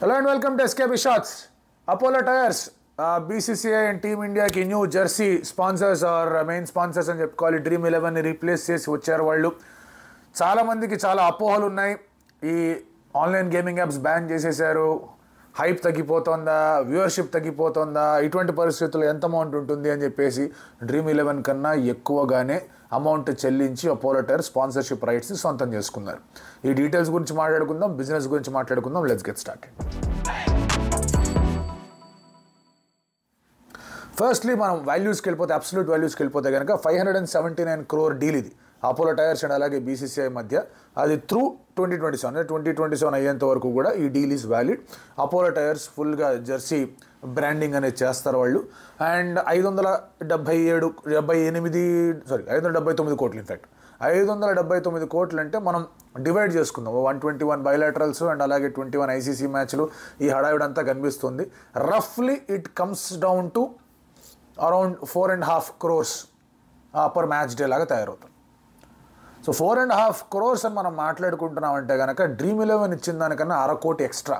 Hello and welcome to SKB Shots. Apollo Tyres, BCCI and Team India ki new jersey sponsors or main sponsors అని చెప్పుకోవాలి. Dream 11 ని replace చేసి వచ్చారు వాళ్ళు. చాలా మందికి చాలా అపోహలు ఉన్నాయి. ఈ ఆన్లైన్ గేమింగ్ యాప్స్ బ్యాన్ చేసేశారు, హైప్ తగ్గిపోతుందా, వ్యూవర్షిప్ తగ్గిపోతుందా, ఇటువంటి పరిస్థితుల్లో ఎంత అమౌంట్ ఉంటుంది అని చెప్పేసి డ్రీమ్ 11 కన్నా ఎక్కువగానే అమౌంట్ చెల్లించి అపోలో టైర్ స్పాన్సర్షిప్ రైట్స్ని సొంతం చేసుకున్నారు. ఈ డీటెయిల్స్ గురించి మాట్లాడుకుందాం, బిజినెస్ గురించి మాట్లాడుకుందాం. Let's get started. ఫస్ట్లీ మనం వాల్యూస్కి వెళ్ళిపోతే, అబ్సల్యూట్ వాల్యూస్కి వెళ్ళిపోతే కనుక 579 crore డీల్ ఇది అపోలో టైర్స్ అండ్ అలాగే బీసీసీఐ మధ్య. అది త్రూ 2027 అంటే 2027 అయ్యేంత వరకు కూడా ఈ deal is valid. Apollo tyres ఫుల్గా జెర్సీ బ్రాండింగ్ అనేది చేస్తారు వాళ్ళు. అండ్ 579 కోట్లు, ఇన్ఫ్యాక్ట్ 579 కోట్లు అంటే మనం డివైడ్ చేసుకుందాం. 121 బైలాటరల్స్ అండ్ అలాగే 21 ఐసీసీ మ్యాచ్లు, ఈ హడావిడంతా కనిపిస్తుంది. రఫ్లీ it comes down to around 4.5 crores per match day లాగా తయారవుతుంది. సో 4.5 crores అని మనం మాట్లాడుకుంటున్నామంటే కనుక డ్రీమ్ 11 ఇచ్చిన దానికన్నా 1/2 కోటి ఎక్స్ట్రా.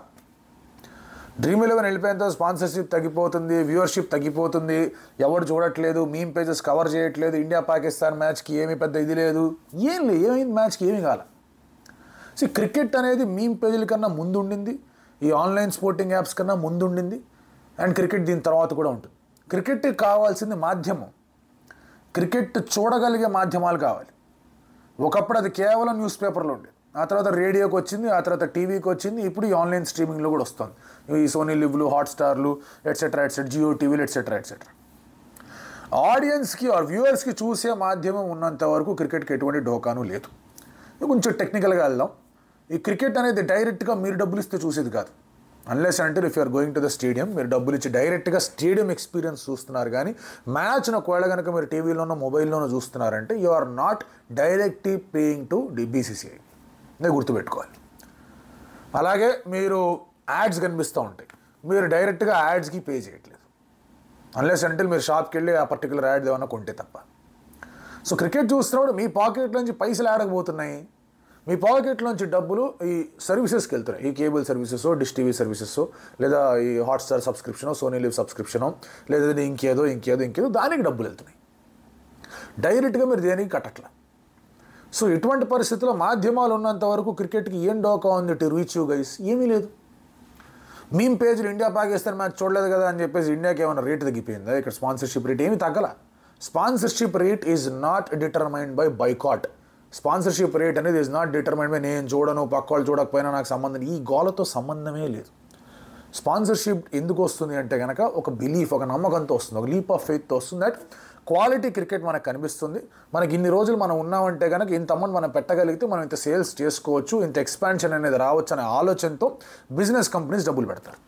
డ్రీమ్ 11 వెళ్ళిపోయినంత స్పాన్సర్షిప్ తగ్గిపోతుంది, వ్యూవర్షిప్ తగ్గిపోతుంది, ఎవరు చూడట్లేదు, మీమ్ పేజెస్ కవర్ చేయట్లేదు, ఇండియా పాకిస్తాన్ మ్యాచ్కి ఏమీ పెద్ద ఇది లేదు, ఏమైంది మ్యాచ్కి ఏమీ కాల. సో క్రికెట్ అనేది మీమ్ పేజీల కన్నా ముందు ఉండింది, ఈ ఆన్లైన్ స్పోర్టింగ్ యాప్స్ కన్నా ముందు ఉండింది, అండ్ క్రికెట్ దీని తర్వాత కూడా ఉంటుంది. క్రికెట్ కావాల్సింది మాధ్యమం, క్రికెట్ చూడగలిగే మాధ్యమాలు కావాలి. ఒకప్పుడు అది కేవలం న్యూస్ పేపర్లో ఉండేది, ఆ తర్వాత రేడియోకి వచ్చింది, ఆ తర్వాత టీవీకి వచ్చింది, ఇప్పుడు ఈ ఆన్లైన్ స్ట్రీమింగ్లో కూడా వస్తుంది. ఈ సోనీ లివ్లు, హాట్స్టార్లు, ఎట్సెట్రా, జియో టీవీలు, ఎట్సెట్రా. ఆడియన్స్కి ఆర్ వ్యూవర్స్కి చూసే మాధ్యమం ఉన్నంత వరకు క్రికెట్కి ఎటువంటి డోకాను లేదు. కొంచెం టెక్నికల్గా వెళ్దాం. ఈ క్రికెట్ అనేది డైరెక్ట్గా మీరు డబ్బులు ఇస్తే చూసేది కాదు. అన్లెస్ అంటే if you're going to the stadium, మీరు డబ్బులు ఇచ్చి డైరెక్ట్గా స్టేడియం ఎక్స్పీరియన్స్ చూస్తున్నారు. కానీ మ్యాచ్ను ఒకవేళ కనుక మీరు టీవీలోనో మొబైల్లోనో చూస్తున్నారంటే you are not directly paying to BCCI. నేను గుర్తుపెట్టుకోవాలి. అలాగే మీరు యాడ్స్ కనిపిస్తూ ఉంటాయి, మీరు డైరెక్ట్గా యాడ్స్కి పే చేయట్లేదు, అన్లెస్ అంటే మీరు షాప్కి వెళ్ళి ఆ పర్టికులర్ యాడ్ ఏమైనా కొంటే తప్ప. సో క్రికెట్ చూస్తున్నప్పుడు మీ పాకెట్లోంచి పైసలు ఆడకపోతున్నాయి, మీ పాకెట్లోంచి డబ్బులు ఈ సర్వీసెస్కి వెళ్తున్నాయి. ఈ cable services, dish TV services, లేదా ఈ హాట్స్టార్ సబ్స్క్రిప్షనో, సోనీ లివ్ సబ్స్క్రిప్షనో, లేదా ఇంకేదో దానికి డబ్బులు వెళ్తున్నాయి. డైరెక్ట్గా మీరు దేనికి కట్టట్లా. సో ఇటువంటి పరిస్థితుల్లో మాధ్యమాలు ఉన్నంత వరకు క్రికెట్కి ఏం డోకా ఉంది టు రీచ్ యూ గైస్? ఏమీ లేదు. మీమ్ పేజ్లు ఇండియా పాకిస్తాన్ మ్యాచ్ చూడలేదు కదా అని చెప్పేసి ఇండియాకి ఏమైనా రేట్ తగ్గిపోయిందా? ఇక్కడ స్పాన్సర్షిప్ రేట్ ఏమీ తగ్గల. Sponsorship rate is not determined by boycott. Sponsorship rate అనేది ఈజ్ నాట్ డిటర్మైన్డ్ బై నేను చూడను, పక్క వాళ్ళు చూడకపోయినా నాకు సంబంధం, ఈ గోలతో సంబంధమే లేదు. స్పాన్సర్షిప్ ఎందుకు వస్తుంది అంటే కనుక ఒక బిలీఫ్, ఒక నమ్మకంతో వస్తుంది, ఒక లీప్ ఆఫ్ ఫెయిత్తో వస్తుంది. దట్ క్వాలిటీ క్రికెట్ మనకు కనిపిస్తుంది, మనకి ఇన్ని రోజులు మనం ఉన్నామంటే కనుక ఇంత అమౌంట్ మనం పెట్టగలిగితే మనం ఇంత సేల్స్ చేసుకోవచ్చు, ఇంత ఎక్స్పాన్షన్ అనేది రావచ్చు అనే ఆలోచనతో బిజినెస్ కంపెనీస్ డబ్బులు పెడతారు.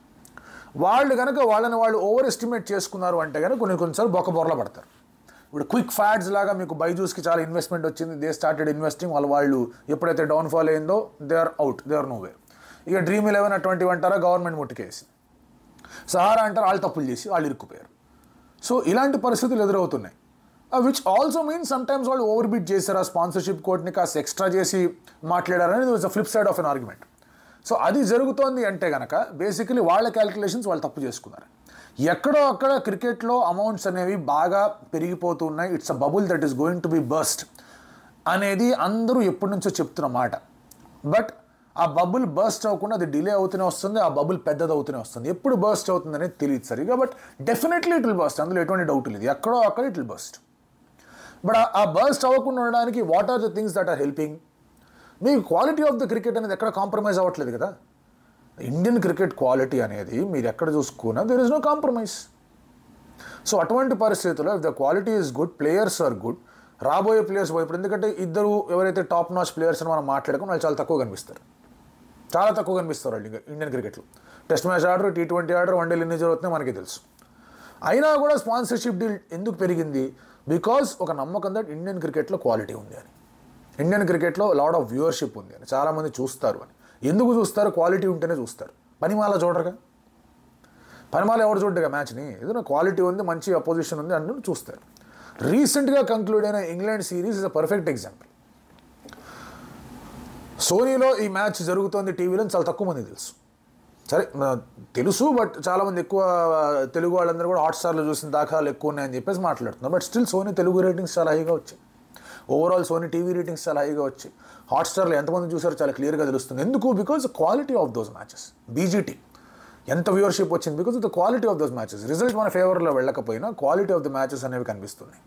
వాళ్ళు కనుక వాళ్ళని వాళ్ళు ఓవర్ ఎస్టిమేట్ చేసుకున్నారు అంటే కనుక కొన్నిసార్లు బొక్కబొరలో పడతారు. ఇప్పుడు క్విక్ ఫ్యాడ్స్ లాగా మీకు బైజూస్కి చాలా ఇన్వెస్ట్మెంట్ వచ్చింది, దే స్టార్టెడ్ ఇన్వెస్టింగ్, వాళ్ళు ఎప్పుడైతే డౌన్ఫాల్ అయిందో they are out, they are nowhere. ఇక డ్రీమ్ 11 అటువంటివి అంటారా, గవర్నమెంట్ ముట్టుకేసింది. సహారా అంటారు, వాళ్ళు తప్పులు చేసి వాళ్ళు ఇరుక్కుపోయారు. సో ఇలాంటి పరిస్థితులు ఎదురవుతున్నాయి. విచ్ ఆల్సో మీన్స్ సమ్టైమ్స్ వాళ్ళు ఓవర్ బీట్ చేశారు, ఆ స్పాన్సర్షిప్ కోడ్ని కాస్త ఎక్స్ట్రా చేసి మాట్లాడారనేది was the flip side of an argument. So అది జరుగుతోంది అంటే కనుక బేసికలీ వాళ్ళ క్యాలిక్యులేషన్స్ వాళ్ళు తప్పు చేసుకున్నారు. ఎక్కడో అక్కడ క్రికెట్లో అమౌంట్స్ అనేవి బాగా పెరిగిపోతున్నాయి. It's a bubble that is going to be burst అనేది అందరూ ఎప్పటి నుంచో చెప్తున్న మాట. బట్ ఆ బబుల్ బర్స్ట్ అవ్వకుండా అది డిలే అవుతూనే వస్తుంది, ఆ బబుల్ పెద్దది అవుతూనే వస్తుంది. ఎప్పుడు బర్స్ట్ అవుతుంది అనేది తెలియదు సరిగా, but definitely it will burst, అందులో ఎటువంటి డౌట్ లేదు. ఎక్కడో అక్కడ ఇట్ విల్ బర్స్ట్. బట్ ఆ బర్స్ట్ అవ్వకుండా ఉండడానికి what are the things that are helping? మీకు క్వాలిటీ ఆఫ్ ద క్రికెట్ అనేది ఎక్కడ కాంప్రమైజ్ అవ్వట్లేదు కదా. ఇండియన్ క్రికెట్ క్వాలిటీ అనేది మీరు ఎక్కడ చూసుకున్నా there is no compromise. So అటువంటి పరిస్థితుల్లో if the quality is good, players are good, రాబోయే ప్లేయర్స్ ఇప్పుడు ఎందుకంటే ఇద్దరు ఎవరైతే టాప్ నాచ్ ప్లేయర్స్ అని మనం మాట్లాడుకుని వాళ్ళు చాలా తక్కువ కనిపిస్తారు వాళ్ళు ఇండియన్ క్రికెట్లో. Test match order, T20 order, వన్డేలు ఎన్ని జరుగుతున్నాయి మనకి తెలుసు. అయినా కూడా స్పాన్సర్షిప్ డీల్ ఎందుకు పెరిగింది? బికాజ్ ఒక నమ్మకం దట్ ఇండియన్ క్రికెట్లో క్వాలిటీ ఉంది అని, ఇండియన్ క్రికెట్లో లాట్ ఆఫ్ వ్యూవర్షిప్ ఉంది అని, చాలామంది చూస్తారు అని. ఎందుకు చూస్తారు? క్వాలిటీ ఉంటేనే చూస్తారు. పనిమాల చూడరుగా, పనిమాల ఎవరు చూడరుగా మ్యాచ్ని. ఏదైనా క్వాలిటీ ఉంది, మంచి అపోజిషన్ ఉంది అని చూస్తారు. రీసెంట్గా కంక్లూడ్ అయిన England series is a perfect example. సోనీలో ఈ మ్యాచ్ జరుగుతోంది టీవీలో చాలా తక్కువ మంది తెలుసు. సరే తెలుసు, బట్ చాలామంది ఎక్కువ తెలుగు వాళ్ళందరూ కూడా హాట్స్టార్లో చూసిన దాఖలాలు ఎక్కువ ఉన్నాయని చెప్పేసి మాట్లాడుతున్నారు. But still Sony Telugu ratings చాలా హైగా వచ్చాయి. ఓవరాల్ సోనీ టీవీ రేటింగ్స్ చాలా హైగా వచ్చాయి. హాట్స్టార్లో ఎంతమంది చూసారో చాలా క్లియర్గా తెలుస్తుంది. ఎందుకు? Because quality of those matches. BGT ఎంత వ్యూవర్షిప్ వచ్చింది? Because of the quality of those matches. Result మన ఫేవర్లో వెళ్ళకపోయినా క్వాలిటీ ఆఫ్ ద మ్యాచెస్ అనేవి కనిపిస్తున్నాయి.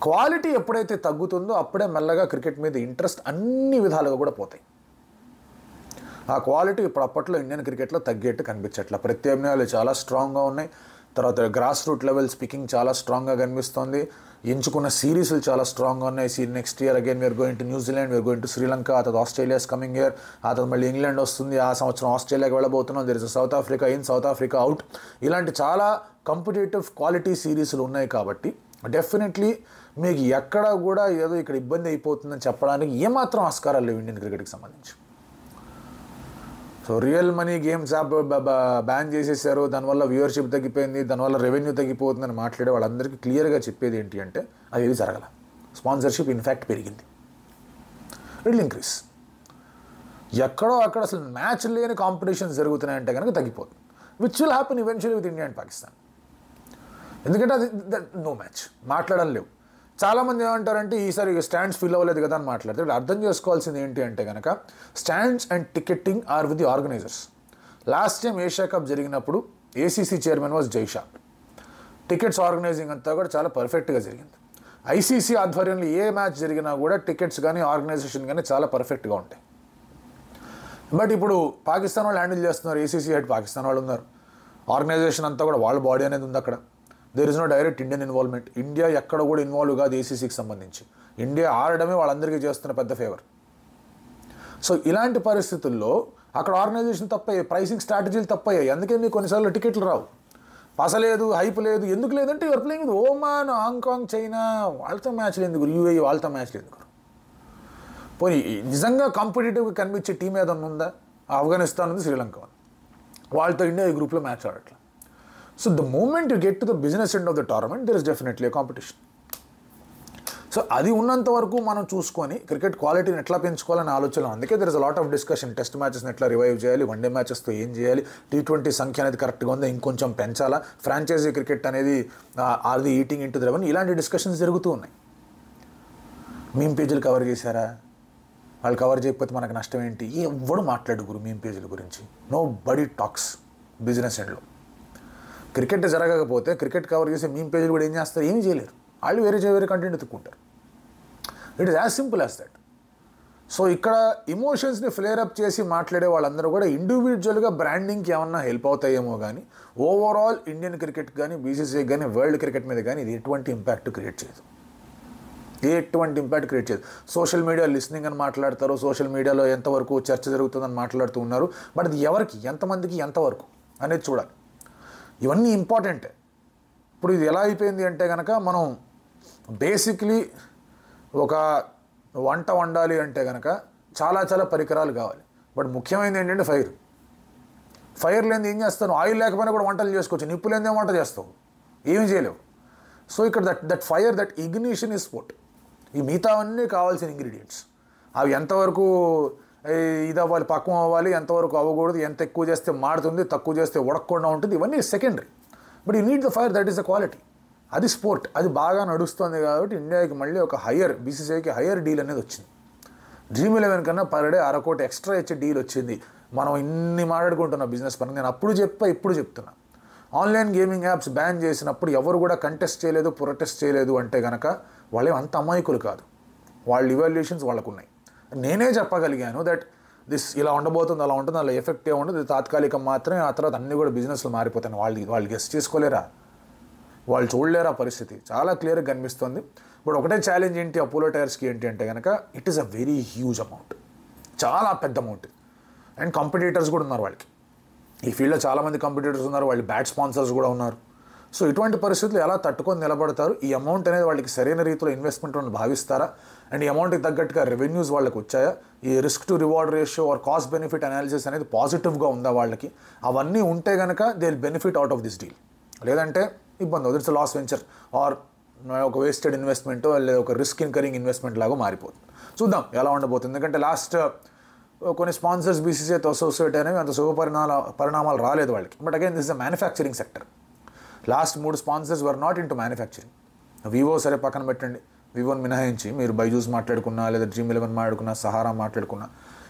క్వాలిటీ ఎప్పుడైతే తగ్గుతుందో అప్పుడే మెల్లగా క్రికెట్ మీద ఇంట్రెస్ట్ అన్ని విధాలుగా కూడా పోతాయి. ఆ క్వాలిటీ ఇప్పుడు అప్పట్లో ఇండియన్ క్రికెట్లో తగ్గేట్టు కనిపించట్ల. ప్రత్యామ్నాయాలు చాలా స్ట్రాంగ్గా ఉన్నాయి. తర్వాత గ్రాస్ రూట్ లెవెల్ స్పీకింగ్ చాలా స్ట్రాంగ్గా కనిపిస్తుంది. ఎంచుకున్న సిరీస్లు చాలా స్ట్రాంగ్గా ఉన్నాయి. Next year again we are going to New Zealand, we are going to Sri Lanka, ఆ తర్వాత ఆస్ట్రేలియా ఇస్ కమింగ్ ఇయర్, ఆ తర్వాత మళ్ళీ ఇంగ్లాండ్ వస్తుంది. ఆ సంవత్సరం ఆస్ట్రేలియాకి వెళ్ళబోతున్నాం. There is South Africa in, South Africa out. ఇలాంటి చాలా కాంపిటేటివ్ క్వాలిటీ సిరీస్లు ఉన్నాయి. కాబట్టి డెఫినెట్లీ మీకు ఎక్కడ కూడా ఏదో ఇక్కడ ఇబ్బంది అయిపోతుందని చెప్పడానికి ఏమాత్రం ఆస్కారాలు లేవు ఇండియన్ క్రికెట్కి సంబంధించి. So real money games app ban చేసేసారు, దానివల్ల వ్యూవర్షిప్ తగ్గిపోయింది, దానివల్ల రెవెన్యూ తగ్గిపోతుందని మాట్లాడే వాళ్ళందరికీ క్లియర్గా చెప్పేది ఏంటి అంటే అది ఏది జరగల. స్పాన్సర్షిప్ ఇన్ఫ్యాక్ట్ పెరిగింది, ఇట్ విల్ ఇంక్రీస్. ఎక్కడో అక్కడ అసలు మ్యాచ్ లేని కాంపిటీషన్స్ జరుగుతున్నాయంటే కనుక తగ్గిపోతుంది. Which will happen eventually with India and Pakistan. ఎందుకంటే అది నో మ్యాచ్ మాట్లాడడం లేవు. చాలామంది ఏమంటారంటే ఈసారి స్టాండ్స్ ఫిల్ అవ్వలేదు కదా అని మాట్లాడితే అర్థం చేసుకోవాల్సింది ఏంటి అంటే కనుక stands and ticketing are with the organizers. Last time Asia cup జరిగినప్పుడు ACC chairman was Jay Shah. Tickets organizing అంతా కూడా చాలా పర్ఫెక్ట్గా జరిగింది. ఐసీసీ ఆధ్వర్యంలో ఏ మ్యాచ్ జరిగినా కూడా టికెట్స్ కానీ ఆర్గనైజేషన్ కానీ చాలా పర్ఫెక్ట్గా ఉంటాయి. బట్ ఇప్పుడు పాకిస్తాన్ వాళ్ళు హ్యాండిల్ చేస్తున్నారు. ఏసీసీ హెడ్ పాకిస్తాన్ వాళ్ళు ఉన్నారు. ఆర్గనైజేషన్ అంతా కూడా వాళ్ళ బాడీ అనేది ఉంది అక్కడ. There is no direct Indian involvement. India ఎక్కడ కూడా ఇన్వాల్వ్ కాదు ఏసీసీకి సంబంధించి. ఇండియా ఆడడమే వాళ్ళందరికీ చేస్తున్న పెద్ద ఫేవర్. సో ఇలాంటి పరిస్థితుల్లో అక్కడ ఆర్గనైజేషన్ తప్పయ్యాయి, ప్రైసింగ్ స్ట్రాటజీలు తప్పయ్యాయి. అందుకే మీకు కొన్నిసార్లు టికెట్లు రావు. పసలేదు, హైప్ లేదు. ఎందుకు లేదంటే your playing with Oman, Hong Kong, China, వాళ్ళతో మ్యాచ్లు ఎందుకు, యూఏఈ వాళ్ళతో మ్యాచ్లు ఎందుకు. పోనీ నిజంగా కాంపిటేటివ్గా కనిపించే టీం ఏదన్నా ఉందా? ఆఫ్ఘనిస్తాన్ ఉంది, శ్రీలంక ఉంది. వాళ్ళతో ఇండియా ఈ గ్రూప్లో match ఆడట్లా. So the moment you get to the business end of the tournament, there is definitely a competition. So అది ఉన్నంత వరకు మనం చూసుకొని క్రికెట్ క్వాలిటీని ఎట్లా పెంచుకోవాలని ఆలోచన. అందుకే there is a lot of discussion. Test మ్యాచెస్ని ఎట్లా రివైవ్ చేయాలి, వన్డే మ్యాచెస్తో ఏం చేయాలి, T20 సంఖ్య అనేది కరెక్ట్గా ఉందా, ఇంకొంచెం పెంచాలా, ఫ్రాంచైజీ క్రికెట్ అనేది అది ఈటింగ్ ఇంటూ ది రెవెన్యూ, ఇలాంటి డిస్కషన్స్ జరుగుతూ ఉన్నాయి. మీమ్ పేజీలు కవర్ చేశారా? వాళ్ళు కవర్ చేయకపోతే మనకు నష్టం ఏంటి? ఎవడు మాట్లాడు గురు మీమ్ పేజీల గురించి. నో బడీ టాక్స్ బిజినెస్ ఎండ్లో. క్రికెట్ జరగకపోతే క్రికెట్ కవర్ చేసే మీమ్ పేజీలు కూడా ఏం చేస్తారు? ఏమీ చేయలేరు. వాళ్ళు వేరే కంటెంట్ ఎత్తుక్కుంటారు. It is as simple as that. So ఇక్కడ ఇమోషన్స్ని ఫ్లేర్ అప్ చేసి మాట్లాడే వాళ్ళందరూ కూడా ఇండివిజువల్గా బ్రాండింగ్కి ఏమన్నా హెల్ప్ అవుతాయేమో కానీ ఓవరాల్ ఇండియన్ క్రికెట్ కానీ బీసీసీఐ కానీ వరల్డ్ క్రికెట్ మీద కానీ ఇది ఎటువంటి ఇంపాక్ట్ క్రియేట్ చేయదు. సోషల్ మీడియా లిస్నింగ్ అని మాట్లాడతారు, సోషల్ మీడియాలో ఎంతవరకు చర్చ జరుగుతుందని మాట్లాడుతూ ఉన్నారు. బట్ అది ఎవరికి, ఎంతమందికి, ఎంతవరకు అనేది చూడాలి. ఇవన్నీ ఇంపార్టెంటే. ఇప్పుడు ఇది ఎలా అయిపోయింది అంటే కనుక మనం బేసిక్లీ ఒక వంట వండాలి అంటే కనుక చాలా పరికరాలు కావాలి. బట్ ముఖ్యమైనది ఏంటంటే ఫైర్ లేనిది ఏం చేస్తాను? ఆయిల్ లేకపోయినా కూడా వంటలు చేసుకోవచ్చు. నిప్పు లేనిదే వంట చేస్తావు, ఏమి చేయలేవు. సో ఇక్కడ that fire, that ignition is sport. ఈ మిగతావన్నీ కావాల్సిన ఇంగ్రీడియంట్స్. అవి ఎంతవరకు ఇది అవ్వాలి, పక్వం అవ్వాలి, ఎంతవరకు అవ్వకూడదు, ఎంత ఎక్కువ చేస్తే మాడుతుంది, తక్కువ చేస్తే ఉడకకుండా ఉంటుంది, ఇవన్నీ secondary. But you need the fire, that is the quality. అది స్పోర్ట్, అది బాగా నడుస్తుంది. కాబట్టి ఇండియాకి మళ్ళీ ఒక బీసీసీఐకి హయ్యర్ డీల్ అనేది వచ్చింది. Dream11 కన్నా పర్ డే 1/2 కోటి ఎక్స్ట్రా ఇచ్చే డీల్ వచ్చింది. మనం ఇన్ని మాట్లాడుకుంటున్న బిజినెస్ పరంగా నేను అప్పుడు ఇప్పుడు చెప్తున్నా. ఆన్లైన్ గేమింగ్ యాప్స్ బ్యాన్ చేసినప్పుడు ఎవరు కూడా కంటెస్ట్ చేయలేదు, ప్రొటెస్ట్ చేయలేదు అంటే కనుక వాళ్ళే అంత అమాయకులు కాదు. వాళ్ళ ఇవాల్యుయేషన్స్ వాళ్ళకు ఉన్నాయి. నేనే చెప్పగలిగాను దట్ దిస్ ఇలా ఉండబోతుంది, అలా ఉంటుంది, అలా ఎఫెక్ట్ ఏముండదు, ఇది తాత్కాలికం మాత్రమే, ఆ తర్వాత అన్నీ కూడా బిజినెస్లు మారిపోతాయి. వాళ్ళు గెస్ట్ చేసుకోలేరా, వాళ్ళు చూడలేరా పరిస్థితి చాలా క్లియర్గా కనిపిస్తుంది. బట్ ఒకటే ఛాలెంజ్ ఏంటి అపోలో టైర్స్కి ఏంటి అంటే కనుక it is a very huge amount, చాలా పెద్ద అమౌంట్. అండ్ కాంపిటీటర్స్ కూడా ఉన్నారు వాళ్ళకి. ఈ ఫీల్డ్లో చాలామంది కాంపిటీటర్స్ ఉన్నారు, వాళ్ళు బ్యాట్ స్పాన్సర్స్ కూడా ఉన్నారు. సో ఇటువంటి పరిస్థితులు ఎలా తట్టుకొని నిలబడతారు, ఈ అమౌంట్ అనేది వాళ్ళకి సరైన రీతిలో ఇన్వెస్ట్మెంట్ అని భావిస్తారా, అండ్ ఈ అమౌంట్కి తగ్గట్టుగా రెవెన్యూస్ వాళ్ళకి వచ్చాయా, ఈ risk to reward ratio or cost benefit analysis అనేది పాజిటివ్గా ఉందా వాళ్ళకి, అవన్నీ ఉంటే కనుక they will benefit out of this deal. లేదంటే ఇబ్బంది, ఇట్స్ లాస్ వెంచర్ ఆర్ ఒక వేస్టెడ్ ఇన్వెస్ట్మెంట్ లేదా ఒక రిస్క్ ఇన్కరింగ్ ఇన్వెస్ట్మెంట్ లాగా మారిపోతుంది. చూద్దాం ఎలా ఉండబోతుంది. ఎందుకంటే లాస్ట్ కొన్ని స్పాన్సర్స్ బీసీసీఐతో అసోసియేట్ అనేవి అంత శుభ పరిణామాలు రాలేదు వాళ్ళకి. But again this is a manufacturing sector. Last 3 sponsors were not in to manufacturing. Vivo సరే పక్కన పెట్టండి, వివోని మినహాయించి మీరు బైజూస్ మాట్లాడుకున్నా, లేదా Dream11 మాట్లాడుకున్నా, సహారా మాట్లాడుకున్నా,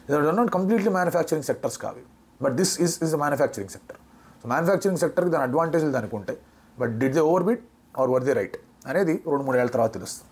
ఇది నాట్ కంప్లీట్లీ మ్యానుఫ్యాక్చరింగ్ సెక్టర్స్ కావి. But this is the manufacturing sector. So manufacturing సెక్టర్కి దాని అడ్వాంటేజ్లు దానికి ఉంటాయి. But did they over bid or were they right అనేది 2-3 ఏళ్ళ తర్వాత తెలుస్తుంది.